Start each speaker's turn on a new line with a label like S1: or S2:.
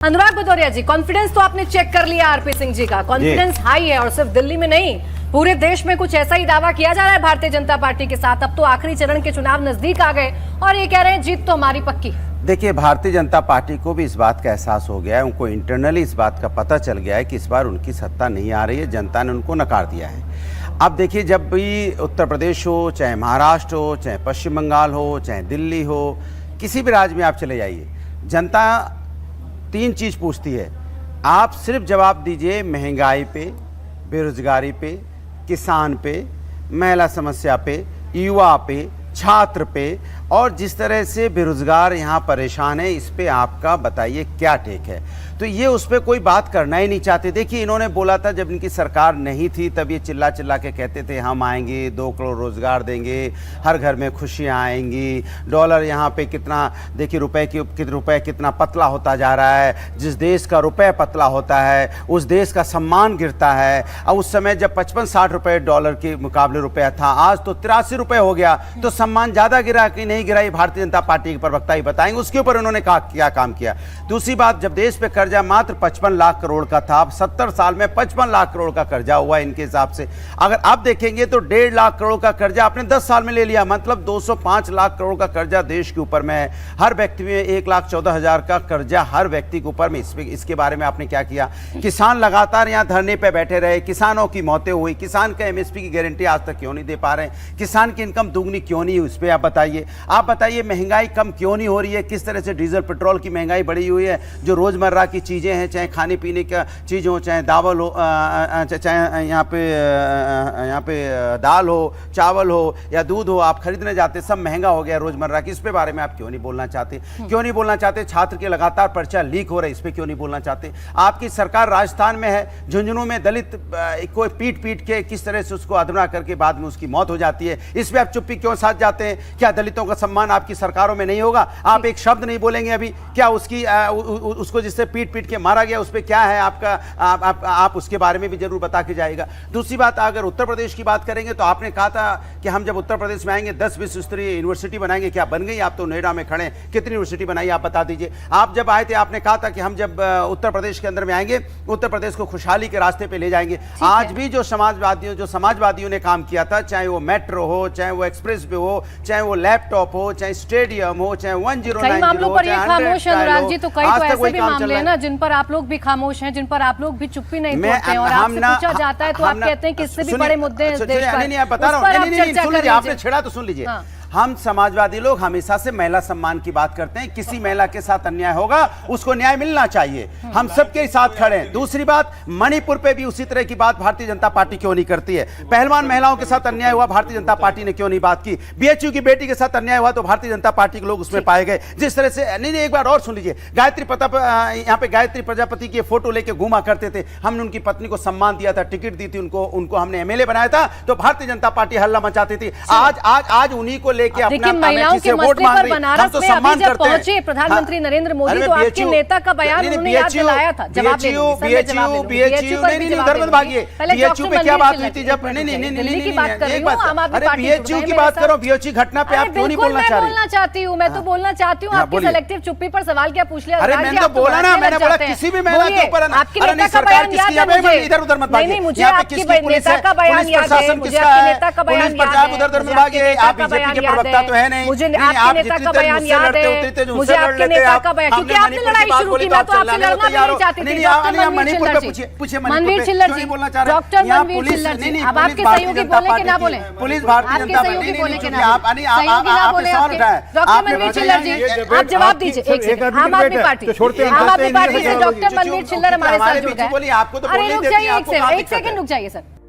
S1: अनुराग भदौरिया जी, confidence तो आपने check कर लिया आरपी सिंह जी का, कॉन्फिडेंस हाई है और सिर्फ दिल्ली में नहीं पूरे देश में कुछ ऐसा ही दावा किया जा रहा है भारतीय जनता पार्टी के साथ। अब तो आखिरी चरण के चुनाव नजदीक आ गए और ये कह रहे हैं जीत तो हमारी पक्की।
S2: देखिए, भारतीय जनता पार्टी को भी इस बात का एहसास हो गया है, उनको इंटरनली इस बात का पता चल गया है कि इस बार उनकी सत्ता नहीं आ रही है, जनता ने उनको नकार दिया है। अब देखिए, जब भी उत्तर प्रदेश हो, चाहे महाराष्ट्र हो, चाहे पश्चिम बंगाल हो, चाहे दिल्ली हो, किसी भी राज्य में आप चले जाइए, जनता तीन चीज़ पूछती है। आप सिर्फ जवाब दीजिए महंगाई पे, बेरोजगारी पे, किसान पे, महिला समस्या पे, युवा पे, छात्र पे, और जिस तरह से बेरोजगार यहाँ परेशान है, इस पे आपका बताइए क्या टेक है। तो ये उस पर कोई बात करना ही नहीं चाहते। देखिए, इन्होंने बोला था जब इनकी सरकार नहीं थी तब ये चिल्ला चिल्ला के कहते थे हम आएंगे, 2 करोड़ रोजगार देंगे, हर घर में खुशियाँ आएंगी, डॉलर यहाँ पे कितना, देखिए रुपए कितना पतला होता जा रहा है, जिस देश का रुपए पतला होता है उस देश का सम्मान गिरता है। और उस समय जब 55-60 रुपये डॉलर के मुकाबले रुपया था, आज तो 83 रुपये हो गया, तो सम्मान ज़्यादा गिरा कि नहीं गिरा, ये भारतीय जनता पार्टी के प्रवक्ता ही बताएंगे। उसके ऊपर उन्होंने कहा क्या काम किया। दूसरी बात, जब देश पे कर्जा मात्र 55 लाख करोड़ का था, अब 70 साल में 55 लाख करोड़ का कर्जा हुआ इनके हिसाब से। अगर आप देखेंगे तो 1.5 लाख करोड़ का कर्जा आपने 10 साल में ले लिया, मतलब 205 लाख करोड़ का कर्जा देश के ऊपर में है। हर व्यक्ति में 1,14,000 का कर्जा हर व्यक्ति के ऊपर में। इसके बारे में आपने क्या किया? किसान लगातार यहाँ धरने पे बैठे रहे, किसानों की मौतें हुई, किसान का MSP की गारंटी आज तक क्यों नहीं दे पा रहे हैं, किसान की इनकम दुगनी क्यों नहीं हुई, उस पर आप बताइए। आप बताइए महंगाई कम क्यों नहीं हो रही है, किस तरह से डीजल पेट्रोल की महंगाई बढ़ी हुई है। जो रोजमर्रा की चीजें हैं, चाहे खाने पीने का चीज हो, चाहे दावल हो, चाहे यहाँ पे दाल हो, चावल हो या दूध हो, आप खरीदने जाते सब महंगा हो गया रोजमर्रा की। इस पे बारे में आप क्यों नहीं बोलना चाहते? क्यों नहीं बोलना चाहते? छात्र के लगातार पर्चा लीक हो रहा है, इस पे क्यों नहीं बोलना चाहते? आपकी सरकार राजस्थान में है, झुंझुनू में दलित को पीट के किस तरह से उसको अधमरा करके बाद में उसकी मौत हो जाती है, इस पे आप चुप्पी क्यों साथ जाते हैं? क्या दलितों का सम्मान आपकी सरकारों में नहीं होगा? आप एक शब्द नहीं बोलेंगे अभी? क्या उसको जिससे पीट के मारा गया उस पर क्या है आपका? आप उसके बारे में भी जरूर बता के जाएगा। दूसरी बात, अगर उत्तर प्रदेश की बात करेंगे तो आपने कहा था कि हम जब उत्तर प्रदेश में आएंगे 10 विश्व स्तरीय यूनिवर्सिटी बनाएंगे। क्या बन गई? आप तो नोएडा में खड़े, कितनी यूनिवर्सिटी बनाई आप बता दीजिए। आप जब आए थे आपने कहा था कि हम जब उत्तर प्रदेश के अंदर में आएंगे उत्तर प्रदेश को खुशहाली के रास्ते पे ले जाएंगे। आज भी जो समाजवादियों ने काम किया था, चाहे वो मेट्रो हो, चाहे वो एक्सप्रेस वे हो, चाहे वो लैपटॉप हो, चाहे स्टेडियम हो, चाहे 1090
S1: मामलों पर ये खामोश है अनुराग जी, तो कई तो ऐसे भी मामले हैं ना जिन पर आप लोग भी खामोश हैं, जिन पर आप लोग भी चुप्पी नहीं तोड़ते हैं, और आपसे पूछा जाता है तो आप कहते हैं कि इससे भी बड़े मुद्दे हैं इस देश पर।
S2: नहीं, बता रहा हूं, आपने छेड़ा तो सुन लीजिए। हम समाजवादी लोग हमेशा से महिला सम्मान की बात करते हैं। किसी महिला के साथ अन्याय होगा उसको न्याय मिलना चाहिए, हम सबके साथ खड़े हैं। दूसरी बात, मणिपुर पे भी उसी तरह की बात भारतीय जनता पार्टी क्यों नहीं करती है? पहलवान महिलाओं के साथ अन्याय हुआ, भारतीय जनता पार्टी ने क्यों नहीं बात की? BHU की बेटी के साथ अन्याय हुआ तो भारतीय जनता पार्टी के लोग उसमें पाए गए। जिस तरह से नहीं, एक बार और सुन लीजिए। यहाँ पे गायत्री प्रजापति की फोटो लेके घूमा करते थे, हमने उनकी पत्नी को सम्मान दिया था, टिकट दी थी उनको हमने MLA बनाया था, तो भारतीय जनता पार्टी हल्ला मचाती थी। आज उन्हीं को लेके
S1: लेकिन महिलाओं के मसले पर बनारस में अभी जब पहुंचे प्रधानमंत्री नरेंद्र मोदी तो आपके नेता का बयान उन्होंने याद दिलाया था। जवाब
S2: BHU पे क्या बात हुई थी? जब
S1: दिल्ली की बात कर रही हूं, आम आदमी पार्टी
S2: BHU की बात करो, BHU घटना पे आप क्यों नहीं बोलना चाह रही?
S1: बोलना चाहती हूं, मैं तो बोलना चाहती हूँ। आपकी सेलेक्टिव चुप्पी पर सवाल क्या पूछ लिया?
S2: अरे मैंने तो बोला ना, मैंने बोला किसी भी महिला के ऊपर
S1: आपके नेता का बयान याद है मुझे।
S2: इधर उधर मत भागिए,
S1: मुझे आपके नेता का बयान याद है, मुझे आपके नेता का बयान याद है,
S2: उधर उधर मत भागिए। आप BJP के प्रवक्ता तो है नहीं,
S1: मुझे आपके नेता का बयान याद है, मुझे आपके नेता का बयान, क्योंकि आपने लड़ाई शुरू की, मैं तो आपसे लड़ना भी नहीं चाहती थी। डॉक्टर मनवीर छिल्लर जी, डॉक्टर मनवीर छिल्लर जी, अब आपके सहयोगी बोले कि ना बोले?
S2: पुलिस भारतीय जनता
S1: सहयोगी बोले कि ना बोले? डॉक्टर मनवीर छिल्लर जी, आप जवाब दीजिए। आम आदमी पार्टी से डॉक्टर मनवीर छिल्लर हमारे साथ जुड़ गए। अरे रुक जाइए, एक सेकंड रुक जाइए सर।